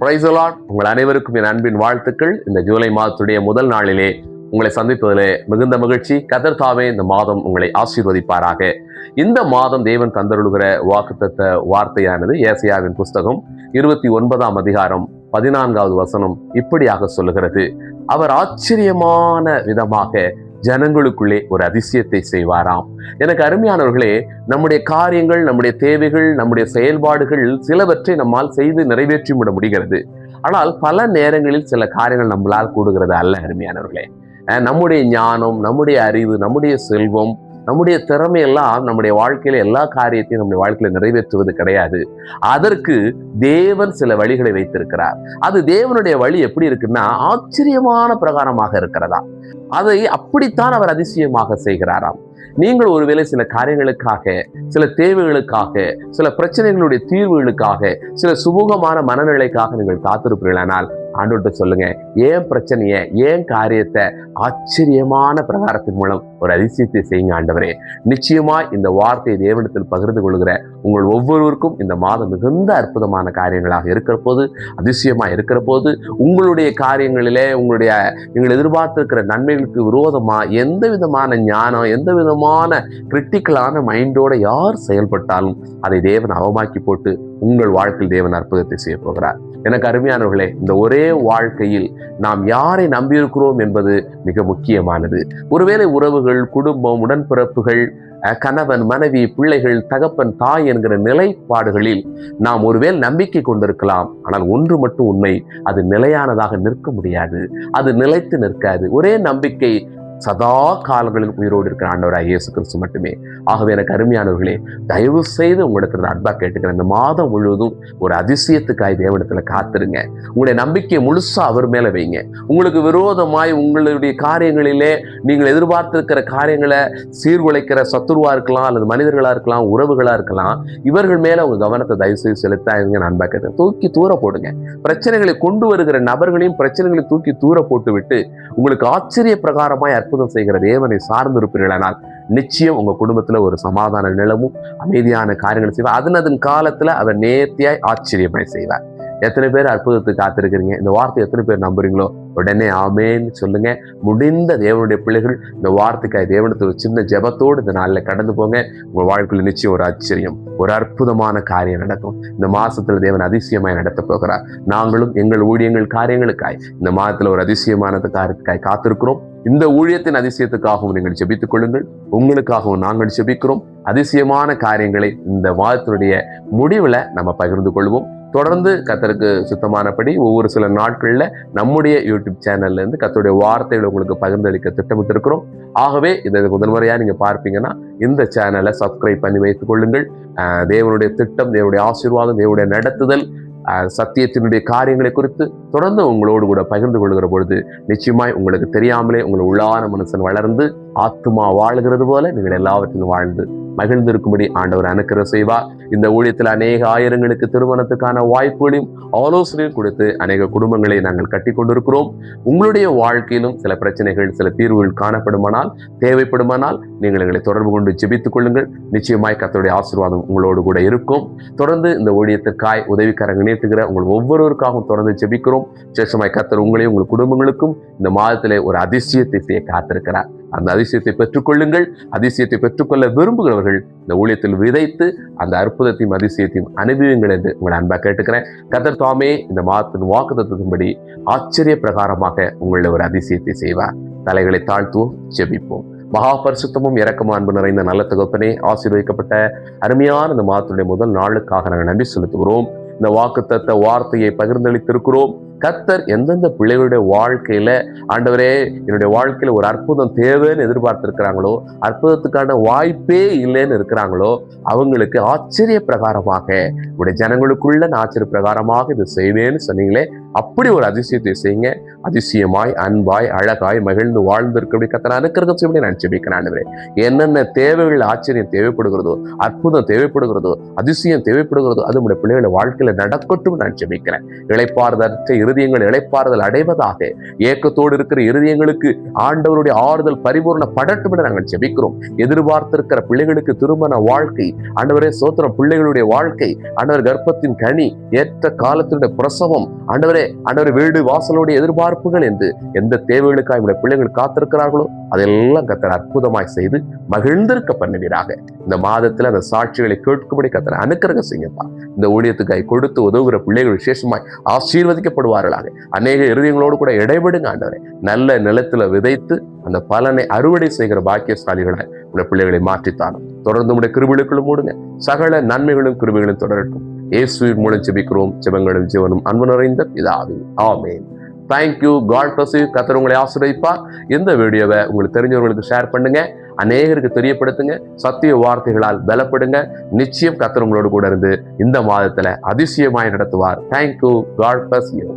Praise the Lord. உங்கள் அனைவருக்கும் என் அன்பின் வாழ்த்துக்கள். இந்த ஜூலை மாதத்துடைய முதல் நாளிலே உங்களை சந்திப்பதிலே மிகுந்த மகிழ்ச்சி. கர்த்தர் தாமே இந்த மாதம் உங்களை ஆசீர்வதிப்பாராக. இந்த மாதம் தேவன் தந்தருளுகிற வாக்குத்தத்த வார்த்தையானது ஏசாயாவின் புஸ்தகம் 29ஆம் அதிகாரம் 14வது வசனம் இப்படியாக சொல்லுகிறது. அவர் ஆச்சரியமான விதமாக ஜனங்களுக்குள்ளே ஒரு அதிசயத்தை செய்வாராம். எனக்கு அருமையானவர்களே, நம்முடைய காரியங்கள், நம்முடைய தேவைகள், நம்முடைய செயல்பாடுகள் சிலவற்றை நம்மால் செய்து நிறைவேற்றி விட முடிகிறது. ஆனால் பல நேரங்களில் சில காரியங்கள் நம்மளால் கூடுகிறது அல்ல. அருமையானவர்களே, நம்முடைய ஞானம், நம்முடைய அறிவு, நம்முடைய செல்வம், நம்முடைய திறமையெல்லாம் நம்முடைய வாழ்க்கையில எல்லா காரியத்தையும் நம்முடைய வாழ்க்கையில நிறைவேற்றுவது கிடையாது. அதற்கு தேவன் சில வழிகளை வைத்திருக்கிறார். அது தேவனுடைய வழி எப்படி இருக்குன்னா ஆச்சரியமான பிரகாரமாக இருக்கிறதா. அதை அப்படித்தான் அவர் அதிசயமாக செய்கிறாராம். நீங்கள் ஒருவேளை சில காரியங்களுக்காக, சில தேவைகளுக்காக, சில பிரச்சனைகளுடைய தீர்வுகளுக்காக, சில சுமூகமான மனநிலைக்காக நீங்கள் காத்திருப்பீர்களானால் ஆண்டவர்கிட்ட சொல்லுங்க, ஏன் பிரச்சனைய, ஏன் காரியத்தை ஆச்சரியமான பிரகாரத்தின் மூலம் ஒரு அதிசயத்தை செய்யுங்க ஆண்டவரே. நிச்சயமா இந்த வார்த்தையை தேவனிடத்தில் பகிர்ந்து கொள்கிற உங்கள் ஒவ்வொருவருக்கும் இந்த மாதம் மிகுந்த அற்புதமான காரியங்களாக இருக்கிற போது, அதிசயமா இருக்கிற போது, உங்களுடைய காரியங்களிலே நீங்கள் எதிர்பார்த்திருக்கிற நன்மைகளுக்கு விரோதமா எந்த விதமான ஞானம், எந்த விதமான கிரிட்டிக்கலான மைண்டோட யார் செயல்பட்டாலும் அதை தேவன் அவமாக்கி போட்டு உங்கள் வாழ்க்கையில் தேவன் அற்புதத்தை செய்ய போகிறார். எனக்கு அருமையானவர்களே, இந்த ஒரே வாழ்க்கையில் நாம் யாரை நம்பியிருக்கிறோம் என்பது மிக முக்கியமானது. ஒருவேளை உறவுகள், குடும்பம், உடன்பிறப்புகள், கணவன், மனைவி, பிள்ளைகள், தகப்பன், தாய் என்கிற நிலைப்பாடுகளில் நாம் ஒருவேளை நம்பிக்கை கொண்டிருக்கலாம். ஆனால் ஒன்று மட்டும் உண்மை, அது நிலையானதாக நிற்க முடியாது, அது நிலைத்து நிற்காது. ஒரே நம்பிக்கை சதா காலங்களில் உயிரோடு இருக்கிற ஆண்டவராகிய இயேசு கிறிஸ்து மட்டுமே. ஆகவே எனக்கு அருமையானவர்களே, தயவு செய்து உங்களிடத்துல அன்பா கேட்டுக்கிறேன், இந்த மாதம் முழுவதும் ஒரு அதிசயத்துக்காய் தேவனிடத்துல காத்துருங்க. உங்களுடைய நம்பிக்கையை முழுசா அவர் மேல வைங்க. உங்களுக்கு விரோதமாய் உங்களுடைய காரியங்களிலே நீங்கள் எதிர்பார்த்திருக்கிற காரியங்களை சீர்குலைக்கிற சத்துருவா இருக்கலாம், அல்லது மனிதர்களா இருக்கலாம், உறவுகளா இருக்கலாம், இவர்கள் மேல உங்க கவனத்தை தயவு செய்து செலுத்தாங்க. நான் அன்பா கேட்டேன், தூக்கி தூர போடுங்க. பிரச்சனைகளை கொண்டு வருகிற நபர்களையும் பிரச்சனைகளை தூக்கி தூர போட்டு விட்டு உங்களுக்கு ஆச்சரிய பிரகாரமாய் அற்புதம் செய்கிற தேவனை சார்ந்து இருப்பீர்களானால் நிச்சயம் உங்க குடும்பத்துல ஒரு சமாதான நிலமும் அமைதியான காரியங்கள் செய்வார். அதன் காலத்துல அவர் நேர்த்தியாய் ஆச்சரியமாய் செய்வார். எத்தனை பேர் அற்புதத்துக்கு காத்திருக்கிறீங்க? இந்த வார்த்தை எத்தனை பேர் நம்புறீங்களோ உடனே ஆமேன்னு சொல்லுங்க. முடிந்த தேவனுடைய பிள்ளைகள் இந்த வார்த்தைக்காய் தேவனத்து ஒரு சின்ன ஜெபத்தோடு இந்த நாளில் கடந்து போங்க. உங்க வாழ்க்கையில் நிச்சயம் ஒரு ஆச்சரியம், ஒரு அற்புதமான காரியம் நடக்கும். இந்த மாசத்துல தேவன் அதிசயமாய் நடத்த போகிறார். நாங்களும் எங்கள் ஊழியங்கள் காரியங்களுக்காய் இந்த மாதத்துல ஒரு அதிசயமான காரியத்துக்காய் காத்திருக்கிறோம். இந்த ஊழியத்தின் அதிசயத்துக்காகவும் நீங்கள் ஜெபித்துக் கொள்ளுங்கள். உங்களுக்காகவும் நாங்கள் ஜெபிக்கிறோம். அதிசயமான காரியங்களை இந்த மாதத்தினுடைய முடிவுல நம்ம பகிர்ந்து கொள்வோம். தொடர்ந்து கர்த்தருக்கு சுத்தமானபடி ஒவ்வொரு சில நாட்கள்ல நம்முடைய யூடியூப் சேனல்ல இருந்து கர்த்தருடைய வார்த்தைகளை உங்களுக்கு பகிர்ந்தளிக்க திட்டமிட்டு இருக்கிறோம். ஆகவே இதை முதன்முறையா நீங்க பார்ப்பீங்கன்னா இந்த சேனலை சப்ஸ்கிரைப் பண்ணி வைத்துக் கொள்ளுங்கள். தேவனுடைய திட்டம், தேவனுடைய ஆசீர்வாதம், தேவனுடைய நடத்துதல், சத்தியத்தினுடைய காரியங்களை குறித்து தொடர்ந்து உங்களோடு கூட பகிர்ந்து கொள்கிற பொழுது நிச்சயமாய் உங்களுக்கு தெரியாமலே உங்கள் உள்ளான மனுஷன் வளர்ந்து ஆத்துமா வாழ்கிறது போல நீங்கள் எல்லாவற்றிலும் வாழ்ந்து மகிழ்ந்திருக்கும்படி ஆண்டவர் அனுக்கிரகம் செய்வார். இந்த ஊழியத்தில் அநேக ஆயிரங்களுக்கு திருமணத்துக்கான வாய்ப்புகளையும் ஆலோசனையும் கொடுத்து அநேக குடும்பங்களை நாங்கள் கட்டி கொண்டிருக்கிறோம். உங்களுடைய வாழ்க்கையிலும் சில பிரச்சனைகள், சில தீர்வுகள் காணப்படுமானால், தேவைப்படுமானால் நீங்கள் எங்களை தொடர்பு கொண்டு ஜெபித்துக் கொள்ளுங்கள். நிச்சயமாய் கர்த்தருடைய ஆசீர்வாதம் உங்களோடு கூட இருக்கும். தொடர்ந்து இந்த ஊழியத்திற்காய் உதவிக்கரங்க நீட்டுகிற உங்கள் ஒவ்வொருவருக்காகவும் தொடர்ந்து ஜெபிக்கிறோம். சேஷமாய் கர்த்தர் உங்களையும் உங்கள் குடும்பங்களுக்கும் இந்த மாதத்திலே ஒரு அதிசயத்தை செய்ய காத்திருக்கிறார். அந்த அதிசயத்தை பெற்றுக்கொள்ளுங்கள். அதிசயத்தை பெற்றுக்கொள்ள விரும்புகிறவர்கள் இந்த ஊழியத்தில் விதைத்து அந்த அற்புதத்தையும் அதிசயத்தையும் அனுபவியுங்கள் என்று உங்களை அன்பா கேட்டுக்கிறேன். கர்த்தர் தாமே இந்த மாதத்தின் வாக்குத்தத்தத்தின்படி ஆச்சரிய பிரகாரமாக உங்களுடைய ஒரு அதிசயத்தை செய்வார். தலைகளை தாழ்த்துவோம், ஜெபிப்போம். மகா பரிசுத்தமும் இரக்கமும் அன்பு நிறைந்த நல்ல தகப்பனே, ஆசீர்வதிக்கப்பட்ட அருமையான இந்த மாதத்துடைய முதல் நாளுக்காக நாங்கள் நன்றி செலுத்துகிறோம். இந்த வாக்குத்தத்த வார்த்தையை பகிர்ந்தளித்திருக்கிறோம். கர்த்தர் எந்தெந்த பிள்ளைகளுடைய வாழ்க்கையில ஆண்டவரே என்னுடைய வாழ்க்கையில ஒரு அற்புதம் தேவைன்னு எதிர்பார்த்திருக்கிறாங்களோ, அற்புதத்துக்கான வாய்ப்பே இல்லைன்னு இருக்கிறாங்களோ, அவங்களுக்கு ஆச்சரிய பிரகாரமாக உடைய ஜனங்களுக்குள்ள ஆச்சரிய பிரகாரமாக இது செய்வேன்னு சொன்னீங்களே, அப்படி ஒரு அதிசயத்தை செய்யுங்க. அதிசயமாய், அன்பாய், அழகாய், மகிழ்ந்து வாழ்ந்திருக்க கர்த்தர் அனுக்கிரகம் செய்ய நான் ஜெபிக்கிறேன். என்னென்ன தேவைகள், ஆச்சரியம் தேவைப்படுகிறதோ, அற்புதம் தேவைப்படுகிறதோ, அதிசயம் தேவைப்படுகிறதோ அது உடைய பிள்ளைகளை வாழ்க்கையில நடக்கட்டும் நான் ஜெபிக்கிறேன். இளைப்பாறுதற்ற இருதயங்கள் இளைப்பாறுதல் அடைவதாக. ஏக்கத்தோடு இருக்கிற இருதயங்களுக்கு ஆண்டவருடைய ஆறுதல் பரிபூர்ண படட்டும் என நாங்கள் ஜெபிக்கிறோம். எதிர்பார்த்திருக்கிற பிள்ளைகளுக்கு திருமண வாழ்க்கை, ஆண்டவரே சோத்திரம், பிள்ளைகளுடைய வாழ்க்கை, ஆண்டவர் கர்ப்பத்தின் கனி, ஏற்ற காலத்தினுடைய பிரசவம், ஆண்டவரே வீடு வாசலுடைய எதிர்பார்ப்புகள் என்று எந்த தேவைகளுக்காக நம்முடைய பிள்ளைகள் காத்திருக்கிறார்களோ அதெல்லாம் கர்த்தர் அற்புதமாய் செய்து மகிழ்ந்திருக்க பண்ணுவீராக. இந்த மாதத்துல அந்த சாட்சிகளை கேட்கும்படி கர்த்தர் அனுக்கிரகம் செய்யப்பா. இந்த ஊழியத்துக்காய் கொடுத்து உதவுகிற பிள்ளைகள் விசேஷமாய் ஆசீர்வதிக்கப்படுவார்களாக. அநேக இருதயங்களோடு கூட இடைபடுங்க ஆண்டவரே. நல்ல நிலத்துல விதைத்து அந்த பலனை அறுவடை செய்கிற பாக்கியசாலிகளை உடைய பிள்ளைகளை மாற்றித்தாரும். தொடர்ந்து உடைய கிருபைகளுக்குள் மூடுங்க. சகல நன்மைகளும் கிருபைகளும் தொடரட்டும். இயேசுவின் மூலம் ஜெபிக்கிறோம். ஜெபங்களும் ஜீவனும் அன்பு நிறைந்த பிதாவே, ஆமென். தேங்க்யூ. God bless you. கர்த்தர் உங்களை ஆசீர்வதிப்பார். இந்த வீடியோவை உங்களுக்கு தெரிஞ்சவர்களுக்கு ஷேர் பண்ணுங்க, அநேகருக்கு தெரியப்படுத்துங்க. சத்திய வார்த்தைகளால் பலப்படுங்க. நிச்சயம் கர்த்தர் உங்களோடு கூட இருந்து இந்த மாதத்துல அதிசயமாய் நடத்துவார். தேங்க்யூ. God bless you.